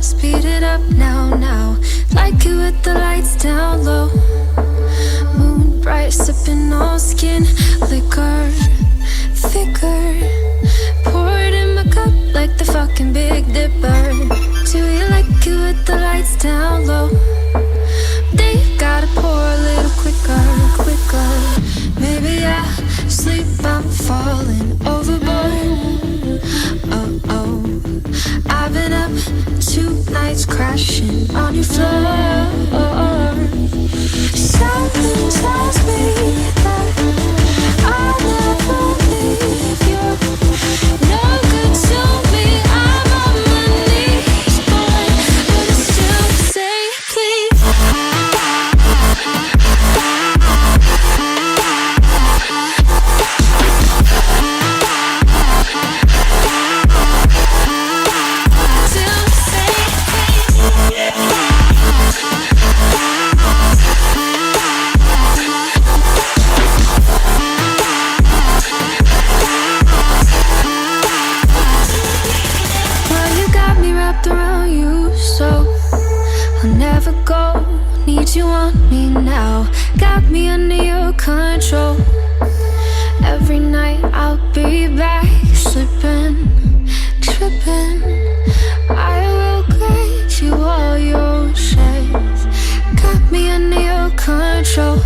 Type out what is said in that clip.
speed it up now. Like it with the lights down low. Moon bright, sipping on skin liquor, thicker. Pour it in my cup like the fucking Big Dipper. Do you like it with the lights down low? They gotta pour a little quicker. Maybe I sleep, I'm falling overboard. Oh, I've been up 2 nights crashing on your floor. Something tells me that I'll never leave. You're no good to me. I'm on my knees, boy, but I still say please. You want me now, got me under your control. Every night I'll be back, slipping, tripping. I will grant you all your shades. Got me under your control.